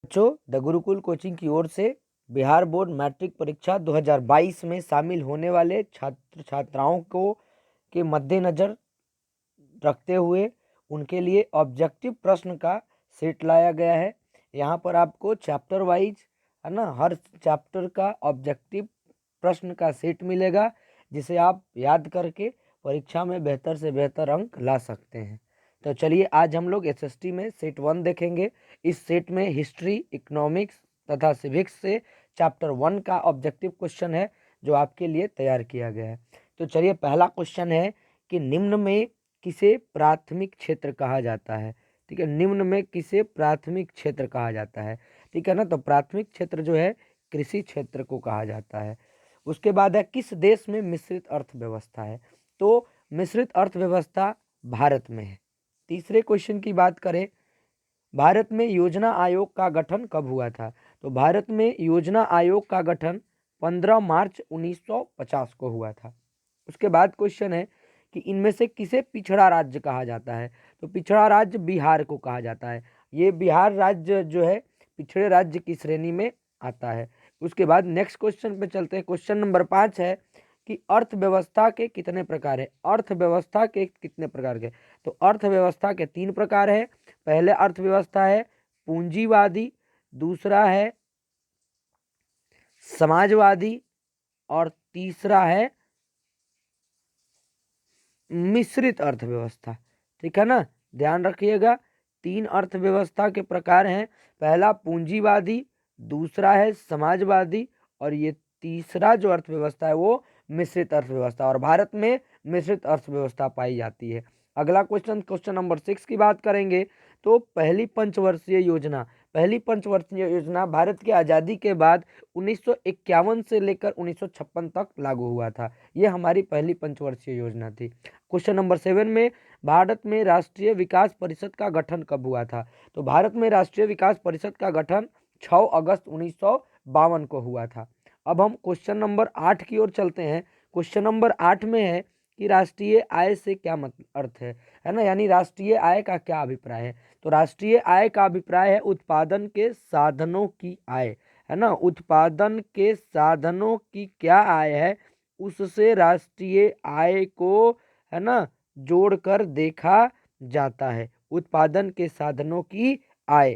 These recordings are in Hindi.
बच्चों, द गुरुकुल कोचिंग की ओर से बिहार बोर्ड मैट्रिक परीक्षा 2022 में शामिल होने वाले छात्र छात्राओं को के मद्देनजर रखते हुए उनके लिए ऑब्जेक्टिव प्रश्न का सेट लाया गया है। यहाँ पर आपको चैप्टर वाइज, है ना, हर चैप्टर का ऑब्जेक्टिव प्रश्न का सेट मिलेगा, जिसे आप याद करके परीक्षा में बेहतर से बेहतर अंक ला सकते हैं। तो चलिए, आज हम लोग एसएसटी में सेट 1 देखेंगे। इस सेट में हिस्ट्री, इकोनॉमिक्स तथा सिविक्स से चैप्टर 1 का ऑब्जेक्टिव क्वेश्चन है, जो आपके लिए तैयार किया गया है। तो चलिए, पहला क्वेश्चन है कि निम्न में किसे प्राथमिक क्षेत्र कहा जाता है। ठीक है, निम्न में किसे प्राथमिक क्षेत्र कहा जाता है। ठीक है ना, तो प्राथमिक क्षेत्र जो है कृषि क्षेत्र को कहा जाता है। उसके बाद है किस देश में मिश्रित अर्थव्यवस्था है। तो मिश्रित अर्थव्यवस्था भारत में है। तीसरे क्वेश्चन की बात करें, भारत में योजना आयोग का गठन कब हुआ था। तो भारत में योजना आयोग का गठन 15 मार्च 1950 को हुआ था। उसके बाद क्वेश्चन है कि इनमें से किसे पिछड़ा राज्य कहा जाता है। तो पिछड़ा राज्य बिहार को कहा जाता है। ये बिहार राज्य जो है पिछड़े राज्य की श्रेणी में आता है। उसके बाद नेक्स्ट क्वेश्चन पे चलते हैं। क्वेश्चन नंबर 5 है कि अर्थव्यवस्था के कितने प्रकार है। अर्थव्यवस्था के कितने प्रकार के। तो अर्थव्यवस्था के 3 प्रकार है। पहले अर्थव्यवस्था है पूंजीवादी, दूसरा है समाजवादी और तीसरा है मिश्रित अर्थव्यवस्था। ठीक है ना, ध्यान रखिएगा। 3 अर्थव्यवस्था के प्रकार हैं। पहला पूंजीवादी, दूसरा है समाजवादी और ये तीसरा जो अर्थव्यवस्था है वो मिश्रित अर्थव्यवस्था। और भारत में मिश्रित अर्थव्यवस्था पाई जाती है। अगला क्वेश्चन, क्वेश्चन नंबर 6 की बात करेंगे। तो पहली पंचवर्षीय योजना भारत की आज़ादी के बाद 1951 से लेकर 1956 तक लागू हुआ था। ये हमारी पहली पंचवर्षीय योजना थी। क्वेश्चन नंबर 7 में भारत में राष्ट्रीय विकास परिषद का गठन कब हुआ था। तो भारत में राष्ट्रीय विकास परिषद का गठन 6 अगस्त 1952 को हुआ था। अब हम क्वेश्चन नंबर 8 की ओर चलते हैं। क्वेश्चन नंबर 8 में है कि राष्ट्रीय आय से क्या मतलब अर्थ है ना, यानी राष्ट्रीय आय का क्या अभिप्राय है। तो राष्ट्रीय आय का अभिप्राय है उत्पादन के साधनों की आय, है ना, उत्पादन के साधनों की क्या आय है, उससे राष्ट्रीय आय को, है ना, जोड़कर देखा जाता है, उत्पादन के साधनों की आय।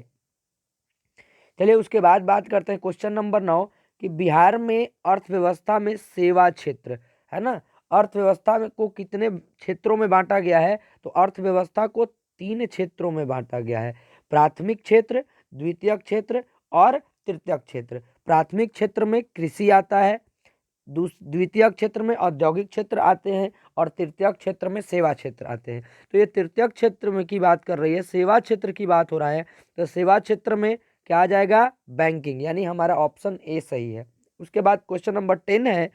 चलिए, उसके बाद बात करते हैं क्वेश्चन नंबर 9 कि बिहार में अर्थव्यवस्था में सेवा क्षेत्र, है ना, अर्थव्यवस्था में को कितने क्षेत्रों में बांटा गया है। तो अर्थव्यवस्था को 3 क्षेत्रों में बांटा गया है। प्राथमिक क्षेत्र, द्वितीयक क्षेत्र और तृतीयक क्षेत्र। प्राथमिक क्षेत्र में कृषि आता है, द्वितीय क्षेत्र में औद्योगिक क्षेत्र आते हैं और तृतीय क्षेत्र में सेवा क्षेत्र आते हैं। तो ये तृतीय क्षेत्र में की बात कर रही है, सेवा क्षेत्र की बात हो रहा है। तो सेवा क्षेत्र में क्या आ जाएगा, बैंकिंग, यानी हमारा ऑप्शन ए सही है। उसके बाद क्वेश्चन नंबर 10 है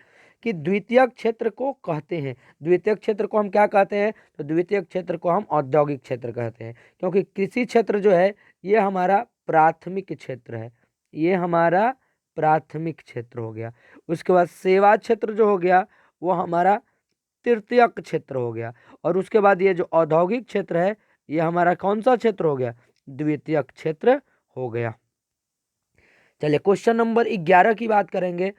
कि द्वितीय क्षेत्र को कहते हैं, द्वितीय क्षेत्र को हम क्या कहते हैं। तो द्वितीय क्षेत्र को हम औद्योगिक क्षेत्र कहते हैं, क्योंकि कृषि क्षेत्र जो है ये हमारा प्राथमिक क्षेत्र है, ये हमारा प्राथमिक क्षेत्र हो गया। उसके बाद सेवा क्षेत्र जो हो गया वो हमारा तृतीयक क्षेत्र हो गया। और उसके बाद ये जो औद्योगिक क्षेत्र है ये हमारा कौन सा क्षेत्र हो गया, द्वितीयक क्षेत्र हो गया। चलिए, क्वेश्चन नंबर 11 की बात करेंगे।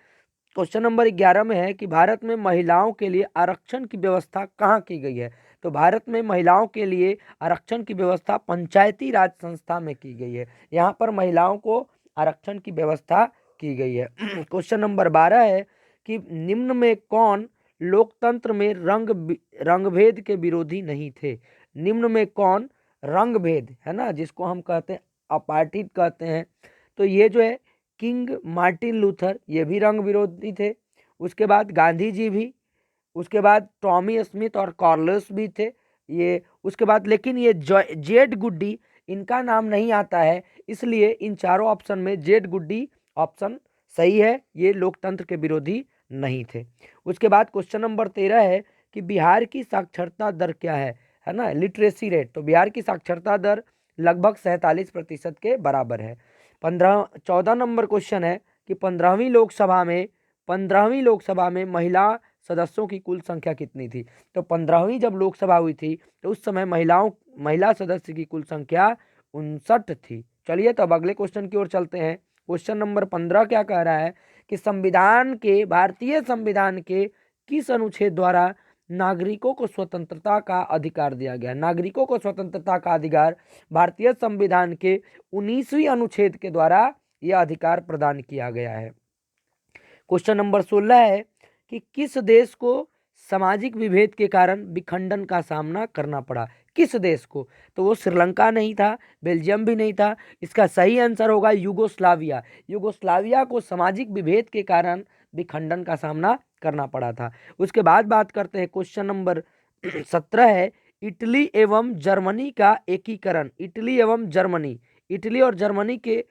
क्वेश्चन नंबर 11 में है कि भारत में महिलाओं के लिए आरक्षण की व्यवस्था कहाँ की गई है। तो भारत में महिलाओं के लिए आरक्षण की व्यवस्था पंचायती राज संस्था में की गई है। यहाँ पर महिलाओं को आरक्षण की व्यवस्था की गई है। क्वेश्चन नंबर 12 है कि निम्न में कौन लोकतंत्र में रंगभेद के विरोधी नहीं थे। निम्न में कौन रंगभेद, है ना, जिसको हम कहते हैं अपार्टीड कहते हैं, तो ये जो है किंग मार्टिन लूथर, ये भी रंग विरोधी थे। उसके बाद गांधी जी भी, उसके बाद टॉमी स्मिथ और कार्लोस भी थे ये। उसके बाद लेकिन ये जेड गुड्डी, इनका नाम नहीं आता है, इसलिए इन चारों ऑप्शन में जेड गुड्डी ऑप्शन सही है, ये लोकतंत्र के विरोधी नहीं थे। उसके बाद क्वेश्चन नंबर 13 है कि बिहार की साक्षरता दर क्या है ना, लिटरेसी रेट। तो बिहार की साक्षरता दर लगभग 47% के बराबर है। 14 नंबर क्वेश्चन है कि 15वीं लोकसभा में महिला सदस्यों की कुल संख्या कितनी थी। तो 15वीं जब लोकसभा हुई थी तो उस समय महिला सदस्य की कुल संख्या 59 थी। चलिए तो अब अगले क्वेश्चन की ओर चलते हैं। क्वेश्चन नंबर 15 क्या कह रहा है कि भारतीय संविधान के किस अनुच्छेद द्वारा नागरिकों को स्वतंत्रता का अधिकार दिया गया? नागरिकों को स्वतंत्रता का अधिकार भारतीय संविधान के 19वीं अनुच्छेद के द्वारा यह अधिकार प्रदान किया गया है। क्वेश्चन नंबर 16 है कि किस देश को सामाजिक विभेद के कारण विखंडन का सामना करना पड़ा? किस देश को? तो वो श्रीलंका नहीं था, बेल्जियम भी नहीं था। इसका सही आंसर होगा यूगोस्लाविया। यूगोस्लाविया को सामाजिक विभेद के कारण विखंडन का सामना करना पड़ा था। उसके बाद बात करते हैं क्वेश्चन नंबर 17 है इटली एवं जर्मनी का एकीकरण। इटली एवं जर्मनी, इटली और जर्मनी के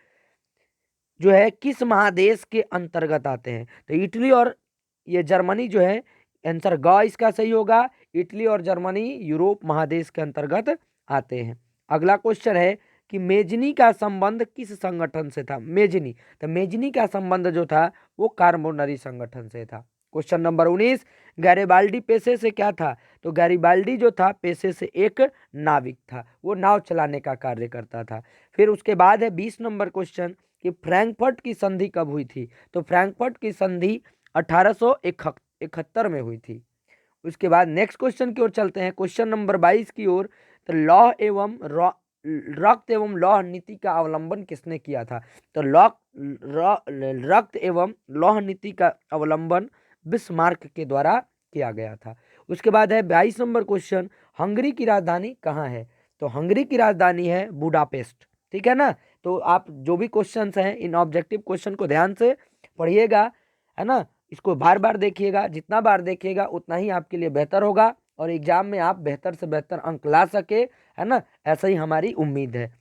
जो है किस महादेश के अंतर्गत आते हैं? तो इटली और ये जर्मनी जो है, आंसर ग इसका सही होगा। इटली और जर्मनी यूरोप महादेश के अंतर्गत आते हैं। अगला क्वेश्चन है कि मेजनी का संबंध किस संगठन से था? मेजनी, तो मेजनी का संबंध जो था वो कार्बोनरी संगठन से था। क्वेश्चन नंबर 19 गैरिबाल्डी पेशे से क्या था? तो गैरिबाल्डी जो था पेशे से एक नाविक था, वो नाव चलाने का कार्य करता था। फिर उसके बाद है 20 नंबर क्वेश्चन कि फ्रैंकफर्ट की संधि कब हुई थी? तो फ्रैंकफर्ट की संधि 1871 में हुई थी। उसके बाद नेक्स्ट क्वेश्चन की ओर चलते हैं, क्वेश्चन नंबर 22 की ओर। तो रक्त एवं लौह नीति का अवलंबन किसने किया था? तो रक्त एवं लौह नीति का अवलंबन बिस्मार्क के द्वारा किया गया था। उसके बाद है 22 नंबर क्वेश्चन, हंगरी की राजधानी कहाँ है? तो हंगरी की राजधानी है बुडापेस्ट। ठीक है ना। तो आप जो भी क्वेश्चंस हैं इन ऑब्जेक्टिव क्वेश्चन को ध्यान से पढ़िएगा, है ना। इसको बार बार देखिएगा, जितना बार देखिएगा उतना ही आपके लिए बेहतर होगा और एग्जाम में आप बेहतर से बेहतर अंक ला सके, है ना। ऐसा ही हमारी उम्मीद है।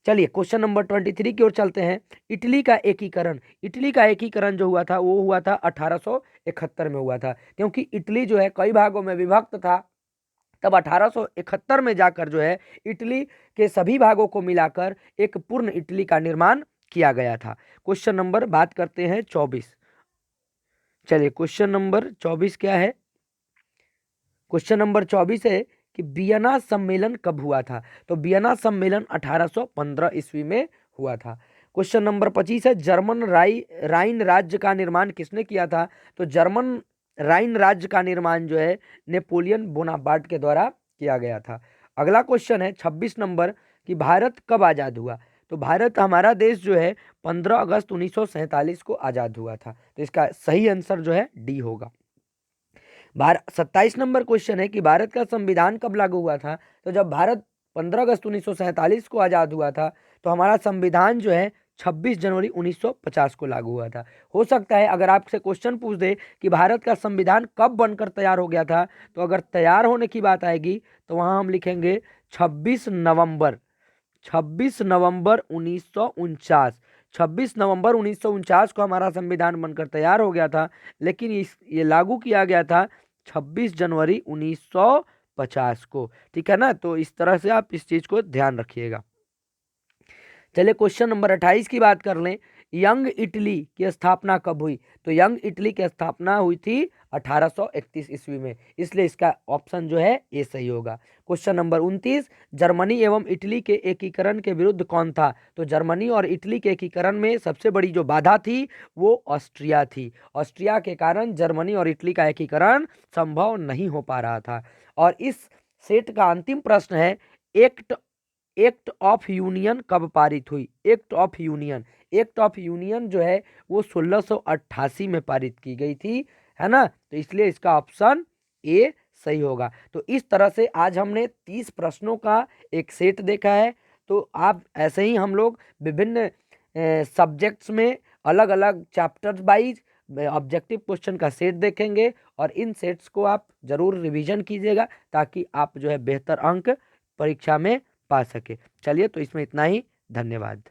चलिए क्वेश्चन नंबर 23 की ओर चलते हैं। इटली का एकीकरण, इटली का एकीकरण जो हुआ था वो हुआ था 1871 में हुआ था, क्योंकि इटली जो है कई भागों में विभक्त था। तब 1871 में जाकर जो है इटली के सभी भागों को मिलाकर एक पूर्ण इटली का निर्माण किया गया था। क्वेश्चन नंबर बात करते हैं 24। चलिए क्वेश्चन नंबर 24 क्या है? क्वेश्चन नंबर 24 है कि वियना सम्मेलन कब हुआ था? तो वियना सम्मेलन 1815 ईस्वी में हुआ था। क्वेश्चन नंबर 25 है जर्मन राइन राज्य का निर्माण किसने किया था? तो जर्मन राइन राज्य का निर्माण जो है नेपोलियन बोनापार्ट के द्वारा किया गया था। अगला क्वेश्चन है 26 नंबर कि भारत कब आजाद हुआ? तो भारत, हमारा देश जो है 15 अगस्त 1947 को आजाद हुआ था। तो इसका सही आंसर जो है डी होगा। 27 नंबर क्वेश्चन है कि भारत का संविधान कब लागू हुआ था? तो जब भारत 15 अगस्त 1947 को आजाद हुआ था तो हमारा संविधान जो है 26 जनवरी 1950 को लागू हुआ था। हो सकता है अगर आपसे क्वेश्चन पूछ दे कि भारत का संविधान कब बनकर तैयार हो गया था, तो अगर तैयार होने की बात आएगी तो वहां हम लिखेंगे 26 नवंबर 1949। 26 नवंबर 1949 को हमारा संविधान बनकर तैयार हो गया था, लेकिन ये लागू किया गया था 26 जनवरी 1950 को। ठीक है ना। तो इस तरह से आप इस चीज को ध्यान रखिएगा। चलिए क्वेश्चन नंबर 28 की बात कर लें। यंग इटली की स्थापना कब हुई? तो यंग इटली की स्थापना हुई थी 1831 ईस्वी में, इसलिए इसका ऑप्शन जो है ये सही होगा। क्वेश्चन नंबर 29 जर्मनी एवं इटली के एकीकरण के विरुद्ध कौन था? तो जर्मनी और इटली के एकीकरण में सबसे बड़ी जो बाधा थी वो ऑस्ट्रिया थी। ऑस्ट्रिया के कारण जर्मनी और इटली का एकीकरण संभव नहीं हो पा रहा था। और इस सेट का अंतिम प्रश्न है एक्ट ऑफ यूनियन कब पारित हुई? एक्ट ऑफ यूनियन जो है वो 1688 में पारित की गई थी, है ना। तो इसलिए इसका ऑप्शन ए सही होगा। तो इस तरह से आज हमने 30 प्रश्नों का एक सेट देखा है। तो आप ऐसे ही हम लोग विभिन्न सब्जेक्ट्स में अलग अलग चैप्टर्स वाइज ऑब्जेक्टिव क्वेश्चन का सेट देखेंगे और इन सेट्स को आप जरूर रिवीजन कीजिएगा ताकि आप जो है बेहतर अंक परीक्षा में पा सके। चलिए तो इसमें इतना ही। धन्यवाद।